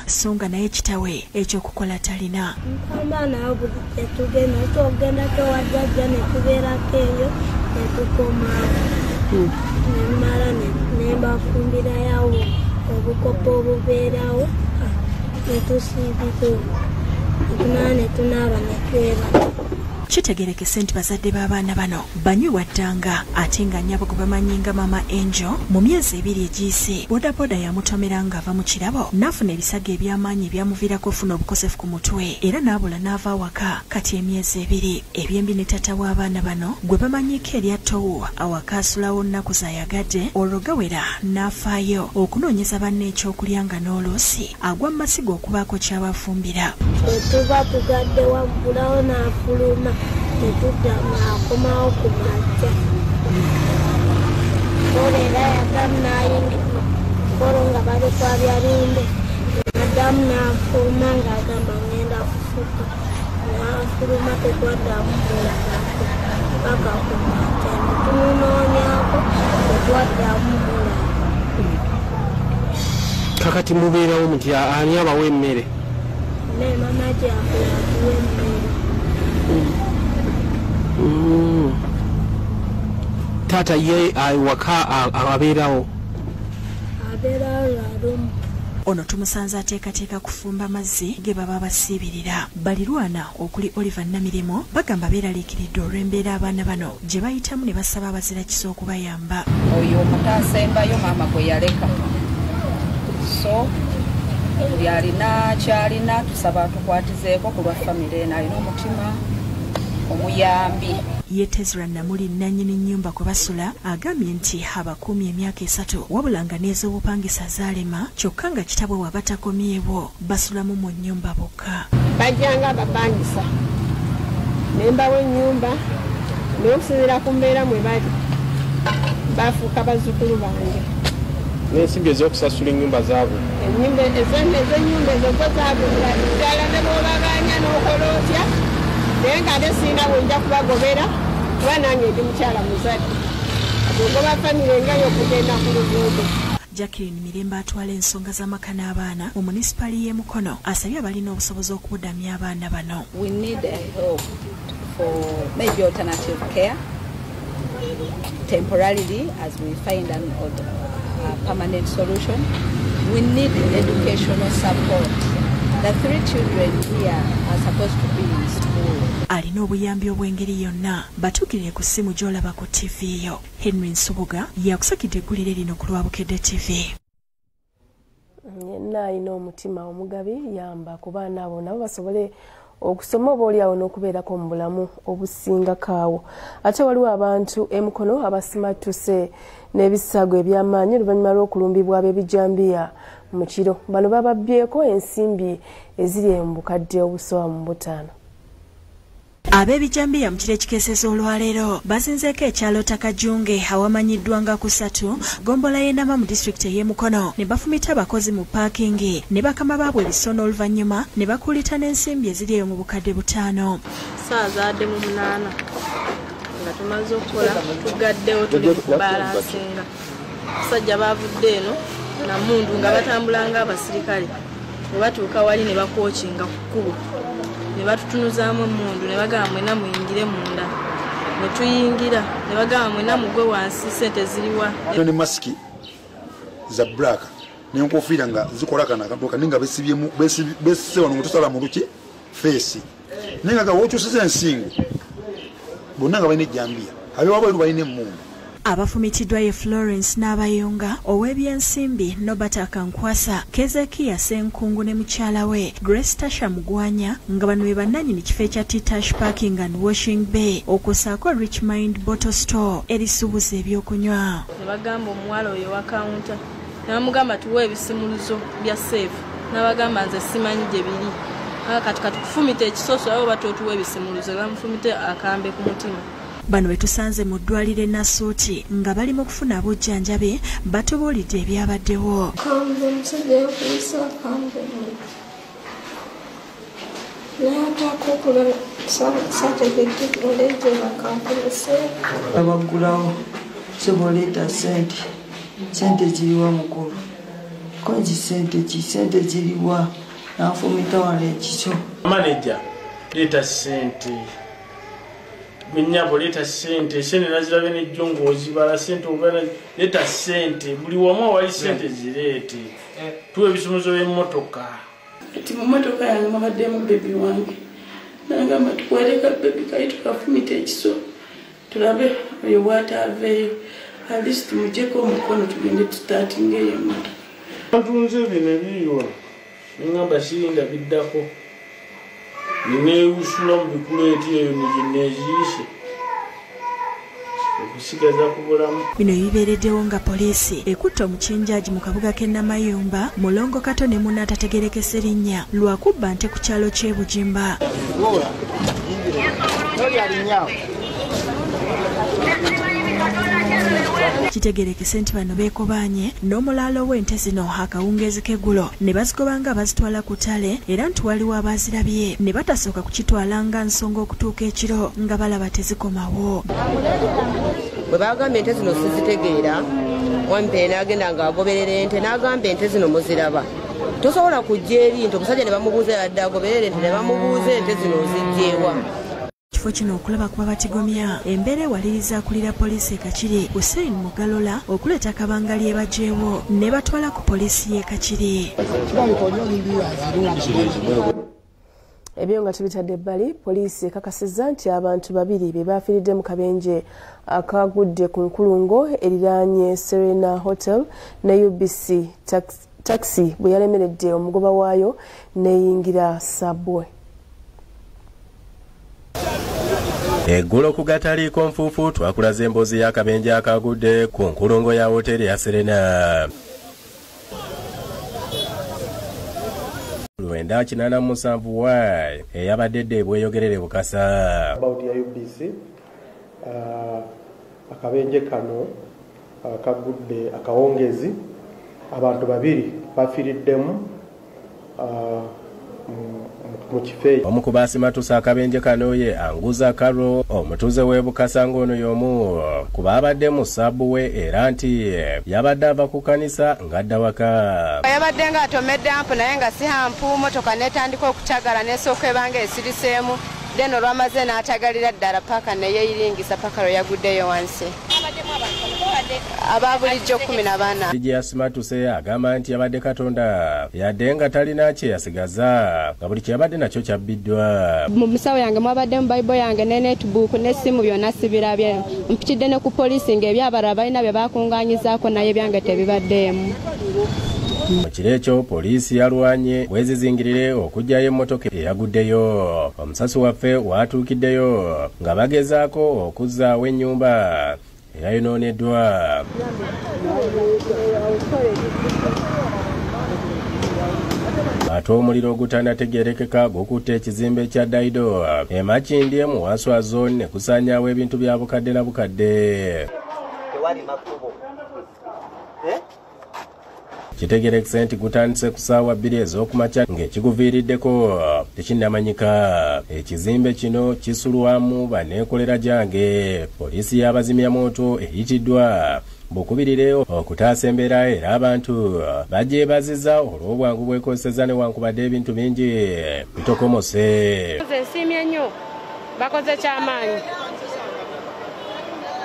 songa naye kitaabwe ekyokukola talina. Abaana abo tugenda towajjajja ne tubeerako eyo ne tukomawo. Nemala ne mbafumbirayo obukopo obubeerawo ne tusiibika ne tunaaba ne twebala. Kitegerekese nti bazadde b'abaana bano banywi waddanga ate nga nnyabo gwe bamanyi nga Maama Angel mu myezi 2 egiyise bodaboda yamutomera ng'ava mu kirabo n'afuna ebisago eby'amaanyi ebyamuviirako ofuna obukosefu ku mutwe era n'abula n'ava awaka kati emyezi 2 ebyembi ne taata w'abaana bano gwe bamanyiiko erya Towu awaka asulawo nnaku zayagadde olwo gawera n'afaayo okunoonyeza banne ekyokulya nga n'oluusi agwa mu masigo okubaako ky'abafumbira. Tuba tugadde waggulawo n'afuluma tetudda n'akomawo ku makya. Olera yaddamu n'ayingira kolo nga bali kwabyalinde addamu n'afuluma ng'agamba ngenda kufuka n'afuluma tetwaddamu mulako paka ku makya tumunoonyako tetwaddamu mulako. Kakati mubeerawo muti ani abawa emmere? Ne mama gyaffe yatuwa emmere. Taata ye waka abeerawo? Abeerawo lwalumu. Ono tumusanze ateekateeka kufumba mazzi ge baba basiibirira. Balirwana okuli Oliver Namirimo bagamba beeraliikiridde olw'embeera abaana bano gye bayitamu ne basaba abazira kisa okubayamba. Oyo omutaasembayo maama gwe yaleka. So buli alina kyalina tusaba tukwatizeeko ku lwa famire eno alina omutima omuyambi. Ye Tezra Namuli nannyini nnyumba kwe basula agambye nti abakuumye emyaka 3 wabula nga n'ez'obupangisa zaalema kyokka nga kitaabwe wabatakomyewo basulamu mu nnyumba bokka. Bajjanga bapangisa ne mbawo ennyumba n'okusinziira ku mbeera mwe bali bafuuka bazzukulu bange. N'ensimbi ez'okusasula ennyumba zaabwe? Ennyumba ezo zo zaabula ddala ne bw'obaganya n'okola otya naye nga ate singa bwenja kubagobera kuba nange ndi mukyala muzadde agogoba famire ngayo okugenda ku luguudo. Jacqueline Mirembe atwala ensonga z'amaka n'abaana mu munisipali y'e Mukono asabye abalina obusobozi okubudamya abaana bano. We need a help for maybe alternative care temporarily as we find a permanent solution. We need educational support. The 3 children here are supposed to be in school. Alina obuyambi obw'engeri yonna batukirire ku ssimu gy'olaba ku TV yo. Henry Nsubuga yakusakidde eggulire lino ku Lwabukedde TV. Yenna alina omutima omugabi yamba ku baana abo nabo basobole okusoma oba oliawo n'okubeerako mu bulamu obusinga kaawo. Ate waliwo abantu e Mukono abasimatuse n'ebisago eby'amaanyi oluvannyuma lw'okulumbibwa ab'ebijambiya mu kiro. Bano bababbyeko ensimbi eziri mu bukadde obusoba mu 5. Ab'ebijambiya mu kiro ekikeeseza olwaleero bazinzeeko ekyalo Takajunge awamanyiddwa nga ku 3 gombola y'enama mu disitulikiti ey'e Mukono ne bafumita abakozi mu paakingi ne bakama baabwe ebisono oluvannyuma ne bakulita n'ensimbi eziri eyo mu bukadde 5. Saa zaadde mu 8 nga tumaze okukola tugaddewo tuli mu kubalansinga. Abasajja baavudde eno namundu nga batambula ng'abasirikale bwe batuuka wali ne bakwokinga ku kkubo ne batutunuzaamu emmundu ne bagamba mwena muyingire munda ne tuyingira ne bagamba mwena mugwe wansi ssente ziriwa. Ne masiki za black n'enkofiira nga zikola kana akantu kani nga besibyemu besise wano mutusala mu luki face nenga ga wokyusiza ensingo bonna nga balina ejjambiya abewabwe balina emmundu. Abafumitiddwa ye Florence n'abayonga ow'ebyensimbi Nobert Akankwasa, Kezekia Senkungu ne mukyala we Grace Tasha Mugwanya nga bano be bannanyini kifo ekya T-Tash Parking and Washing Bay okusaako Rich Mind Bottle Store erisuubuza ebyokunywa. Ne bagamba omuwala oyo wa kawunta ne bamugamba tuwe ebisimuluzo bya seefu n'abagamba nze simanyi gye biri kati kufumita ekisoso abo batootuwa ebisimuluzo bamufumite akambe ku mutima. Bano betusanze mu ddwaliro Nasuuti nga bali mu kufuna bujjanjabe batubuulidde ebyabaddewo. Kambe omusajja yakulisa kambe n'atakokola sategedde oleete bakankolese abaggulawo soboleeta ssente ziriwa mukulu Koji sente ziliwa nafumita wale chicho. Manager leta sente. Minyabo leta sente. Sente nazirabe ne jongo ozibala sente obana leta sente. Buli wamu wali sente zirete. Tuwe bisumuzo y'emmotoka. Ati mu motoka yange mwabaddemu baby wange. Nagamba tukweleka baby kaitu kafumita ekiso. Tulabe oyo bw'ataaveeyo. At least tumujeko omukono tugende tustatinga eyo emmotoka. Ntunze bino biyo. Ngamba sirinda biddako. Nineewusula mu bikuleeti eyo nigineeziise. Okusigaza ku bulamu. Bino bibeereddewo nga poliisi ekutte omukinjaaji mu kabuga k'e Namayumba Mulongo Kato ne munne atategerekese linnya lwakubba nte ku kyalo ky'e Bujimba. Kitegerekese nti bano beekobaanye n'omulaalo w'ente zino akawungeezi k'eggulo ne bazigoba nga bazitwala ku ttale era nti waliwo abaazirabye ne batasooka kukitwala nga nsonga okutuuka ekiro nga balaba tezikomawo. Bwe bagambye ente zino sizitegeera Wampere n'agenda ng'agoberera ente n'agamba ente zino muziraba tosobola kujja eri nti omusajja ne bamubuuza yadde agoberera ente ne bamubuuza ente zino ozijjeewa. Kifo kino okulaba kuba batigomya embeera ewaliriza akulira poliisi e Kakiri Hussein Mugalola okuleeta akabangali ebagyewo ne batwala ku poliisi y'e Kakiri. Ebyo nga tubitadde ebbali poliisi ekakasizza nti abantu babiri be baafiiridde mu kabenje akagudde ku nkulungo eriraanye Serena Hotel ne UBC taxi bwe yalemeredde omugoba waayo n'eyingira Subway. Eggulo ku gataliiko nfuufu twakulaze emboozi y'akabenje akagudde ku nkulungo ya hoteri ya Serena. Lwenda 87 eyabadde dde bweyogerere bukasa. About ya UBC akabenje kano akagudde akawongezi abantu babiri bafiiriddemu mu kifeeyi. Omu ku baasimatusa akabenje kano ye Anguza Karo omutuuze w'e Bukasa ng'ono y'omu ku baabadde mu Subway era nti yabadde ava ku kanisa ng'adda waka. Yabadde ng'atomedde ampu naye nga si hampu motoka n'etandika okutagala n'esooka ebanga esiriseemu then olwamaze n'atagalira ddala paka ne yeeyiringisa paka lwe yaguddeyo wansi. Ababulijjo 14. Gye yasimatuse agamba nti yabadde Katonda yadde nga talina kye yasigaza nga buli kyabadde nakyo kyabbiddwa. Mu musawo yange mwabadde mu Bible yange ne netbook n'essimu byonna sibirabye. Mpitidde ne ku poliisi ng'ebyabalala balina bye bakungaanyizaako naye ebyange tebibaddeemu. Mu kiro ekyo poliisi yalwanye bwezizingirire okuggyayo emmotoka eyaguddeyo. Omusasi waffe watuukiddeyo nga bagezaako okuzzaawo ennyumba eyayonooneddwa. Ate omuliro ogutanategeerekeka gukutte ekizimbe kya Daido e Makindye mu Waswa Zone ne kusaanyaawo ebintu bya bukadde na bukadde. Kitegerekese nti gutandise ku ssaawa 2 ez'okumakya ng'ekiguviiriddeko tekinnamanyika. Ekizimbe kino kisulwamu banneekolera gyange. Poliisi y'abazimyamoto eyitiddwa bukubirire okutaasa embeera era abantu bagyebaziza olw'obwangu bwekoseza newankubadde ebintu bingi bitokomose. Nsiimye nnyo bakoze kyamaanyi.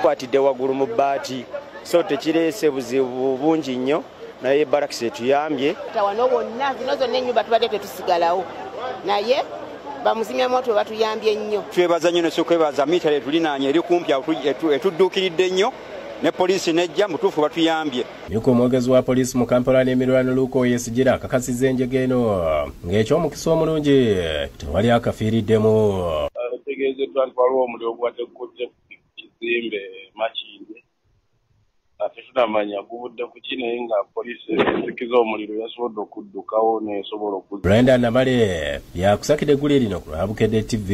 Kwatidde waggulu mu bbaati so tekireese buzibu bungi nnyo naye barakisi etuyambye. Wano bonna zino zonna ennyumba tubadde tetusigalawo naye bamuzimyamoto batuyambye nnyo. Twebaza nnyo nesokwebaza miitale etulinaanye eri kumpi etudduukiridde nnyo ne poliisi nejja mutuufu batuyambye. Niko omwogezi wa poliisi mu Kampala n'emirwano Luuko Yeesigira akakasizza enjega eno ng'eky'omukisa omulungi tewali akafiiriddemu. Tegeezeddwa nti waliwo omuliro ogubadde gukutte kizimbe Makindye ate tunamanya gubudde ku ki naye nga poliisi ezikiza omuliro yasobodde okuddukawo nesobola okuzza. Brenda Namale yakusakidde eggulu lino ku Lwabukedde TV.